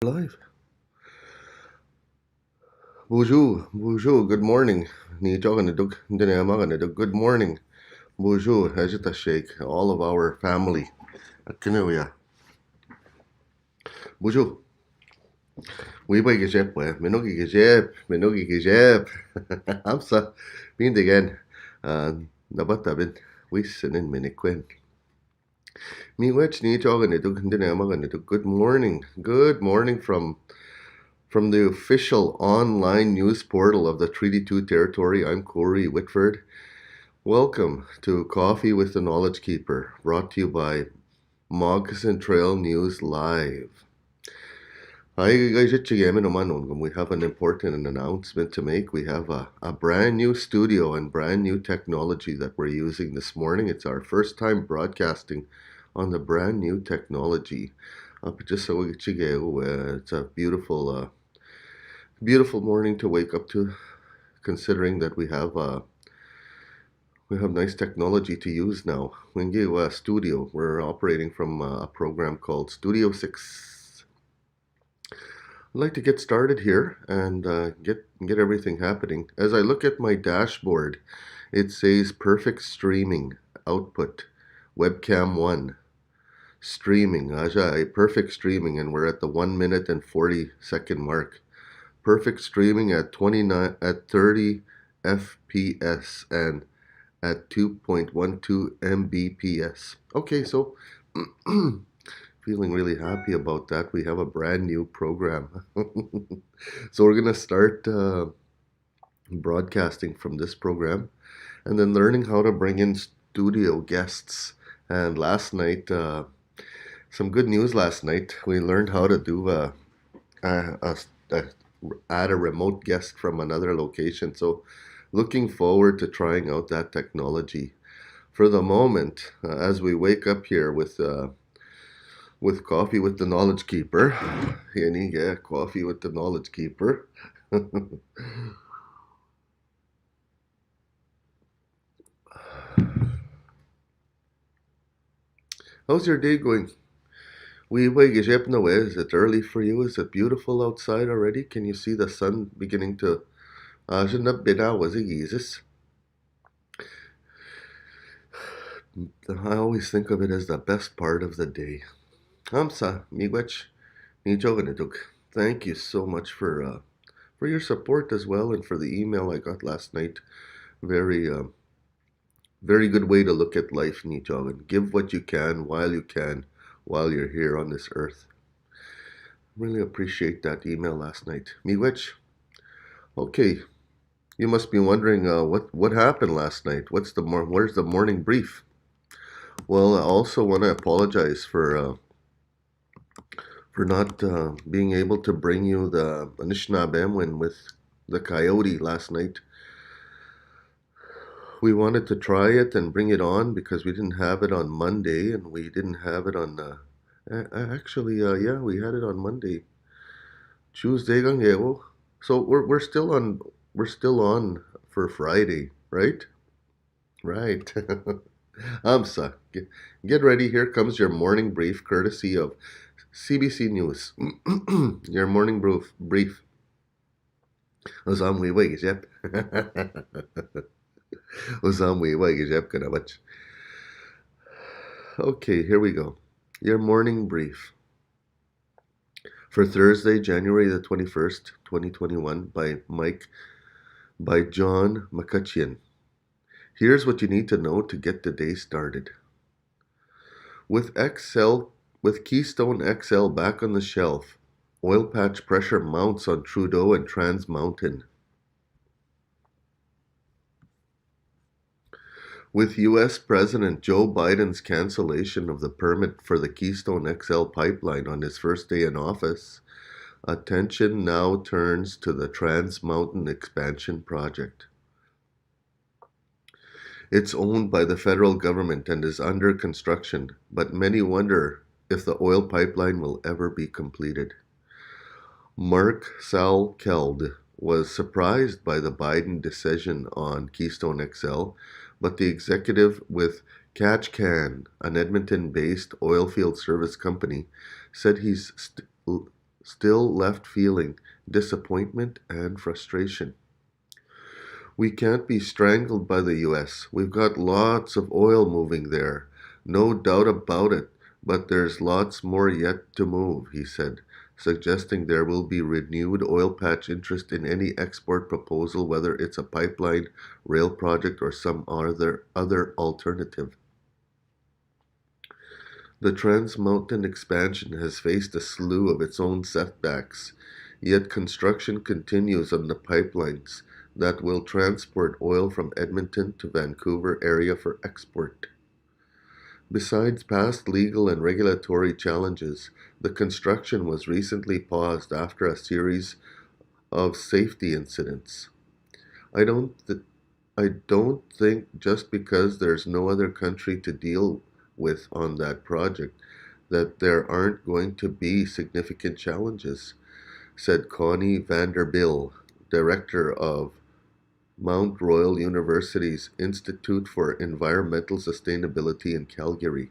Live. Bonjour, bonjour, good morning. Ni jogan dug dinamagan dug good morning. Bonjour, hajita shake, all of our family. Akinuya. Bonjour. We bay gejep we. Minogi gejep. Amsa. Bind again. Nabata bin. Wisen minikwen. Me wech ni jogan dug dinamagan dug good morning. Good morning from the official online news portal of the Treaty 2 territory. I'm Corey Whitford. Welcome to Coffee with the Knowledge Keeper, brought to you by Moccasin Trail News Live. Hi guys, we have an important announcement to make. We have a brand new studio and brand new technology that we're using this morning. It's our first time broadcasting on the brand new technology. It's a beautiful morning to wake up to, considering that we have nice technology to use now. Wingi Studio. We're operating from a program called Studio 6. I'd like to get started here and get everything happening. As I look at my dashboard, it says perfect streaming output, webcam 1. Streaming, perfect streaming, and we're at the 1 minute and 40-second mark. Perfect streaming at 30 FPS and at 2.12 Mbps. Okay, so feeling really happy about that. We have a brand new program. So we're going to start broadcasting from this program and then learning how to bring in studio guests. And last night, some good news last night. We learned how to do a add a remote guest from another location. So looking forward to trying out that technology. For the moment, as we wake up here with coffee with the knowledge keeper, coffee with the knowledge keeper. How's your day going? Is it early for you? Is it beautiful outside already? Can you see the sun beginning to was it Jesus? I always think of it as the best part of the day. Hamsa, miigwech, nijoganiduk. Thank you so much for your support as well, and for the email I got last night. Very very good way to look at life, nijogan. Give what you can, while you're here on this earth. Really appreciate that email last night. Miigwech. Okay, you must be wondering what happened last night. Where's the morning brief? Well, I also want to apologize for not being able to bring you the Anishinaabemowin with the Coyote last night. We wanted to try it and bring it on because we didn't have it on Monday, and we didn't have it on. Yeah, we had it on Monday, Tuesday, so we're still on for Friday, right? Right. Amsa, get ready. Here comes your morning brief, courtesy of CBC News. Your morning brief. Ozamwi Wagijep. Ozamwi Wagijep Kanabach. Okay, here we go. Your morning brief for Thursday, January the 21st, 2021, by John McCutcheon. Here's what you need to know to get the day started. With Keystone XL back on the shelf, oil patch pressure mounts on Trudeau and Trans Mountain. With U.S. President Joe Biden's cancellation of the permit for the Keystone XL pipeline on his first day in office, attention now turns to the Trans Mountain expansion project. It's owned by the federal government and is under construction, but many wonder if the oil pipeline will ever be completed. Mark Salkeld was surprised by the Biden decision on Keystone XL, but the executive with Catchcan, an Edmonton-based oilfield service company, said he's still left feeling disappointment and frustration. We can't be strangled by the US. We've got lots of oil moving there. No doubt about it, but there's lots more yet to move, he said, suggesting there will be renewed oil patch interest in any export proposal, whether it's a pipeline, rail project, or some other alternative. The Trans Mountain expansion has faced a slew of its own setbacks, yet construction continues on the pipelines that will transport oil from Edmonton to Vancouver area for export. Besides past legal and regulatory challenges, the construction was recently paused after a series of safety incidents. I don't th- I don't think just because there's no other country to deal with on that project that there aren't going to be significant challenges, said Connie Vanderbilt, director of Mount Royal University's Institute for Environmental Sustainability in Calgary.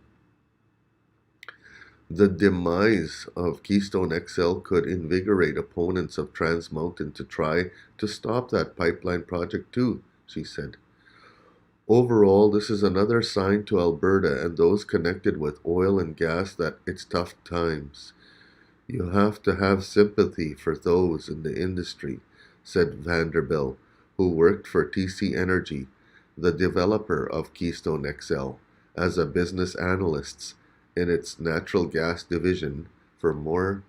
The demise of Keystone XL could invigorate opponents of Trans Mountain to try to stop that pipeline project too, she said. Overall, this is another sign to Alberta and those connected with oil and gas that it's tough times. You have to have sympathy for those in the industry, said Vanderbilt, who worked for TC Energy, the developer of Keystone XL, as a business analyst in its natural gas division for more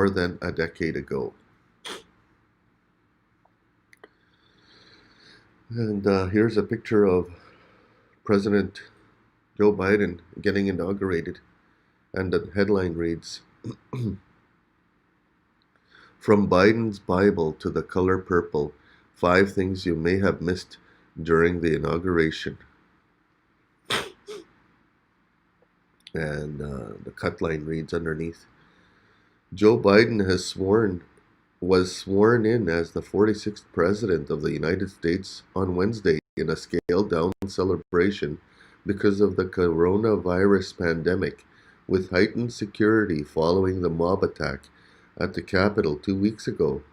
than a decade ago. And here's a picture of President Joe Biden getting inaugurated, and the headline reads, From Biden's Bible to the color purple, 5 things you may have missed during the inauguration. And the cut line reads underneath, Joe Biden was sworn in as the 46th President of the United States on Wednesday in a scaled-down celebration because of the coronavirus pandemic, with heightened security following the mob attack at the Capitol 2 weeks ago.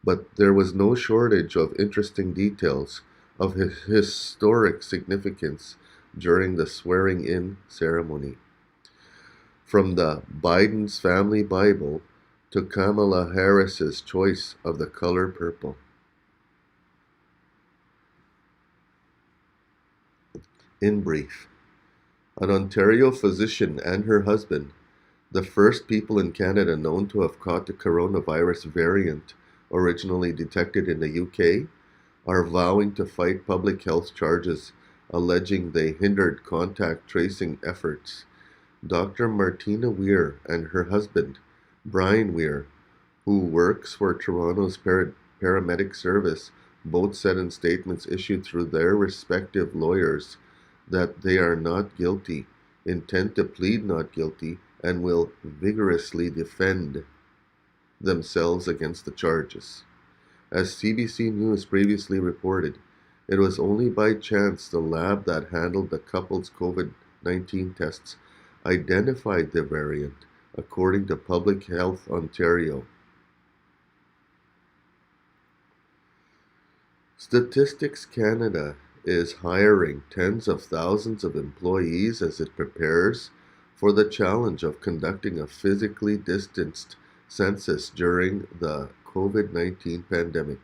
But there was no shortage of interesting details of his historic significance during the swearing-in ceremony. From the Biden's Family Bible to Kamala Harris's choice of the color purple. In brief, an Ontario physician and her husband, the first people in Canada known to have caught the coronavirus variant originally detected in the UK, are vowing to fight public health charges alleging they hindered contact tracing efforts. Dr. Martina Weir and her husband, Brian Weir, who works for Toronto's paramedic service, both said in statements issued through their respective lawyers that they are not guilty, intend to plead not guilty, and will vigorously defend themselves against the charges. As CBC News previously reported, it was only by chance the lab that handled the couple's COVID-19 tests identified the variant, according to Public Health Ontario. Statistics Canada is hiring tens of thousands of employees as it prepares for the challenge of conducting a physically distanced census during the COVID-19 pandemic.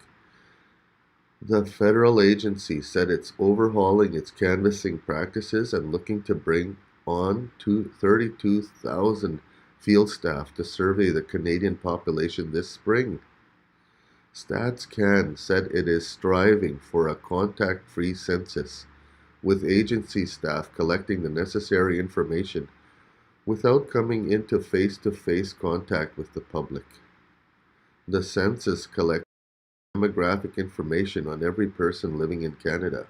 The federal agency said it's overhauling its canvassing practices and looking to bring on 32,000 field staff to survey the Canadian population this spring. StatsCan said it is striving for a contact-free census, with agency staff collecting the necessary information without coming into face-to-face contact with the public. The census collects demographic information on every person living in Canada.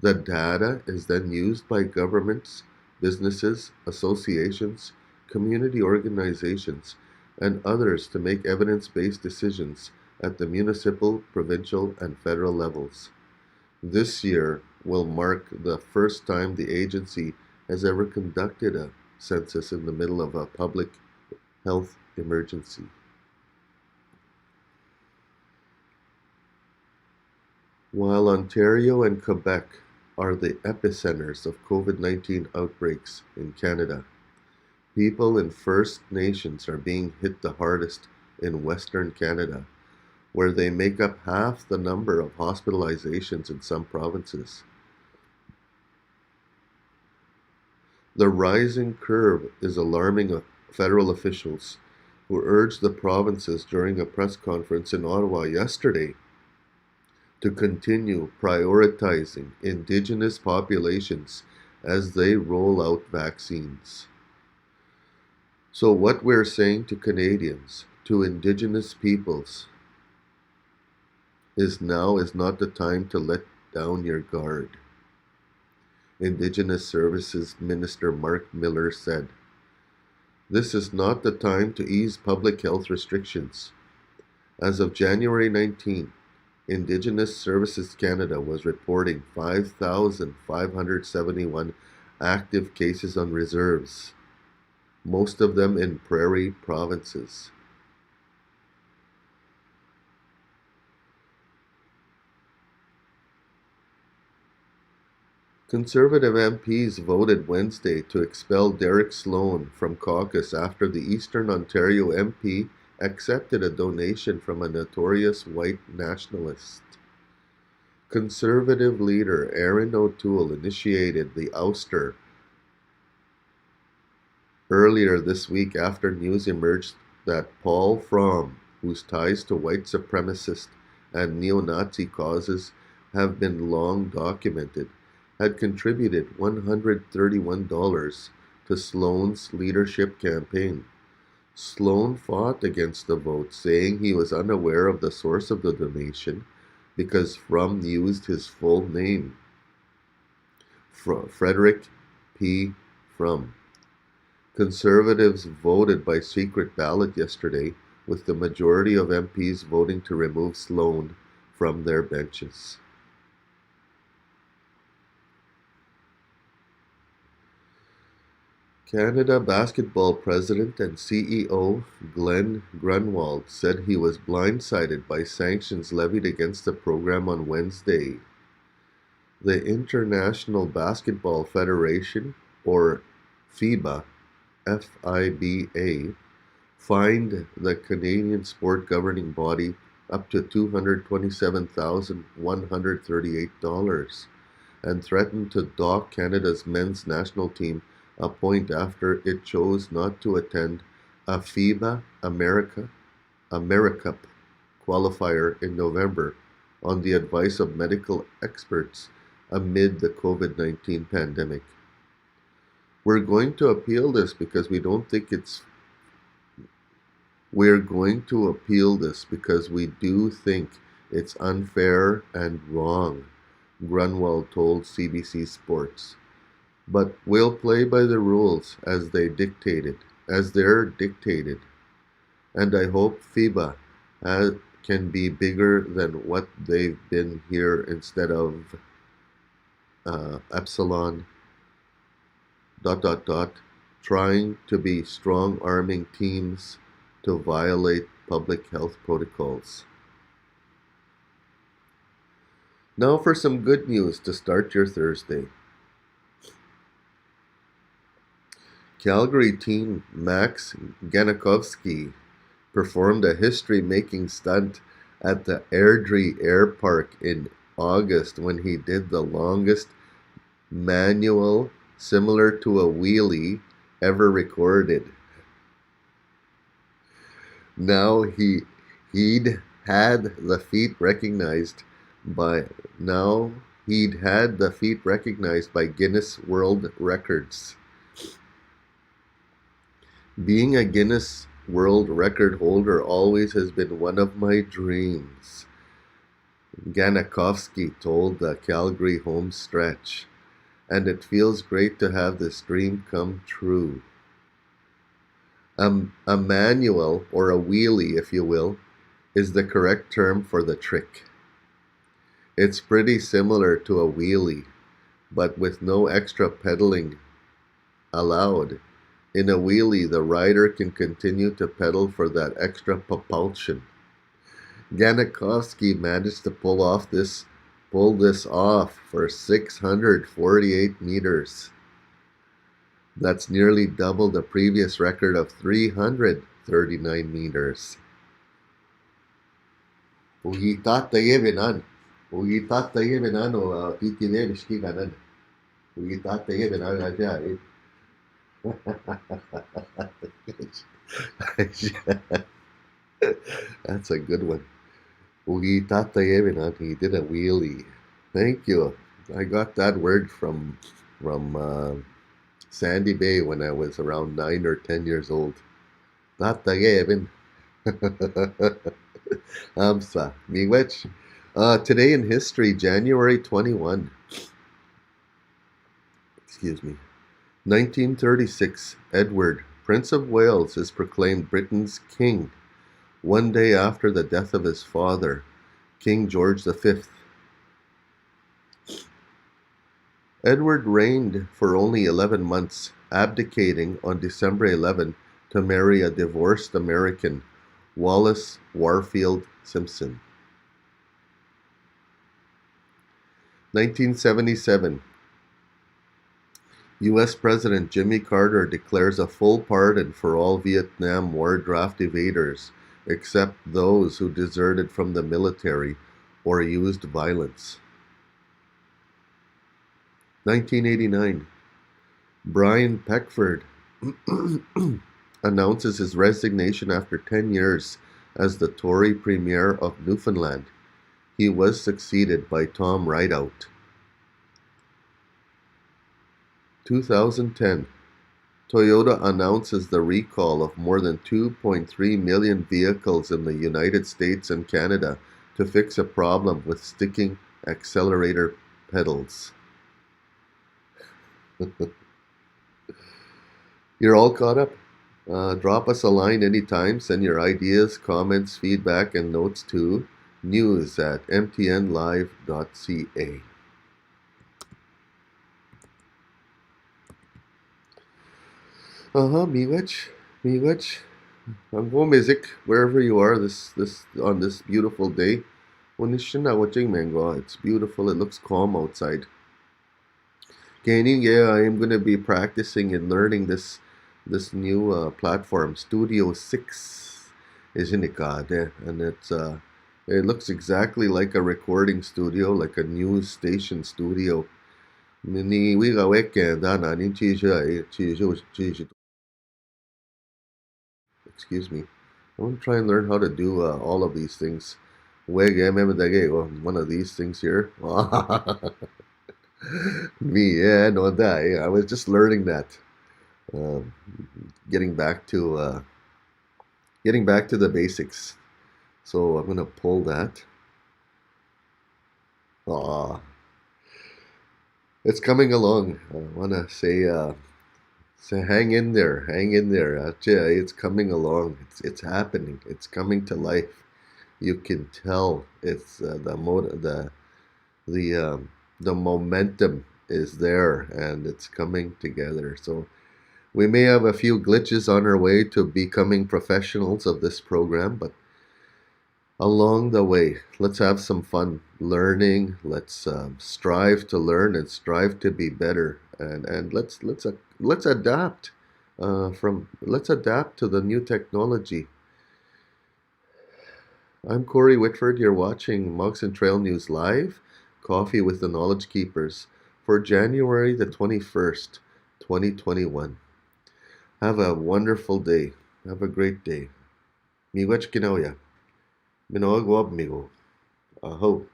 The data is then used by governments, businesses, associations, community organizations, and others to make evidence-based decisions at the municipal, provincial, and federal levels. This year will mark the first time the agency has ever conducted a census in the middle of a health emergency. While Ontario and Quebec are the epicenters of COVID-19 outbreaks in Canada, people in First Nations are being hit the hardest in Western Canada, where they make up half the number of hospitalizations in some provinces. The rising curve is alarming federal officials who urged the provinces during a press conference in Ottawa yesterday to continue prioritizing Indigenous populations as they roll out vaccines. So what we're saying to Canadians, to Indigenous peoples, is now is not the time to let down your guard. Indigenous Services Minister Mark Miller said, "This is not the time to ease public health restrictions." As of January 19, Indigenous Services Canada was reporting 5,571 active cases on reserves, most of them in prairie provinces. Conservative MPs voted Wednesday to expel Derek Sloan from caucus after the Eastern Ontario MP accepted a donation from a notorious white nationalist. Conservative leader Erin O'Toole initiated the ouster earlier this week after news emerged that Paul Fromm, whose ties to white supremacist and neo-Nazi causes have been long documented, had contributed $131 to Sloan's leadership campaign. Sloan fought against the vote, saying he was unaware of the source of the donation because Fromm used his full name, Frederick P. Fromm. Conservatives voted by secret ballot yesterday, with the majority of MPs voting to remove Sloan from their benches. Canada Basketball President and CEO Glenn Grunwald said he was blindsided by sanctions levied against the program on Wednesday. The International Basketball Federation, or FIBA, FIBA, fined the Canadian sport governing body up to $227,138 and threatened to dock Canada's men's national team a point after it chose not to attend a FIBA AmeriCup qualifier in November on the advice of medical experts amid the COVID-19 pandemic. We're going to appeal this because we do think it's unfair and wrong, Grunwald told CBC Sports. But we'll play by the rules as they're dictated. And I hope FIBA can be bigger than what they've been here instead of Epsilon ... trying to be strong-arming teams to violate public health protocols. Now for some good news to start your Thursday. Calgary teen Max Ganikovsky performed a history-making stunt at the Airdrie Air Park in August when he did the longest manual similar to a wheelie ever recorded. Now he'd had the feat recognized by Guinness World Records. Being a Guinness World Record holder always has been one of my dreams, Ganikovsky told the Calgary home stretch, and it feels great to have this dream come true. A manual, or a wheelie if you will, is the correct term for the trick. It's pretty similar to a wheelie, but with no extra pedaling allowed. In a wheelie, the rider can continue to pedal for that extra propulsion. Ganakowski managed to pull this off for 648 meters. That's nearly double the previous record of 339 meters. Ugitatayebenan. Ugitatayebenan o titinemishkiganan. Ugitatayebenan aja. That's a good one. Ugitatayebenan. He did a wheelie. Thank you. I got that word from Sandy Bay when I was around 9 or 10 years old. Tatayeben. Amsa. Miigwech. Today in history, January 21. Excuse me. 1936, Edward, Prince of Wales, is proclaimed Britain's king, one day after the death of his father, King George V. Edward reigned for only 11 months, abdicating on December 11 to marry a divorced American, Wallace Warfield Simpson. 1977, U.S. President Jimmy Carter declares a full pardon for all Vietnam War draft evaders, except those who deserted from the military or used violence. 1989, Brian Peckford announces his resignation after 10 years as the Tory Premier of Newfoundland. He was succeeded by Tom Rideout. 2010, Toyota announces the recall of more than 2.3 million vehicles in the United States and Canada to fix a problem with sticking accelerator pedals. You're all caught up? Drop us a line anytime. Send your ideas, comments, feedback, and notes to news@mtnlive.ca. Miigwech. Ang music wherever you are this on this beautiful day. It's beautiful. It looks calm outside. Gaining, yeah, I am gonna be practicing and learning this new platform, Studio 6, isn't it, God? And it looks exactly like a recording studio, like a news station studio. Excuse me. I want to try and learn how to do all of these things. One of these things here. Me, yeah, no, that. Yeah, I was just learning that. Um, getting back to the basics. So I'm gonna pull that. Ah, it's coming along. I wanna say hang in there, hang in there. It's coming along. It's happening. It's coming to life. You can tell it's the momentum is there and it's coming together. So we may have a few glitches on our way to becoming professionals of this program, but along the way, let's have some fun learning. Let's strive to learn and strive to be better, and let's adapt let's adapt to the new technology. I'm Corey Whitford. You're watching Monks and Trail News Live, Coffee with the Knowledge Keepers, for January the 21st, 2021. Have a wonderful day. Have a great day. Miigwech ginawa. Minoag wab migo. Aho.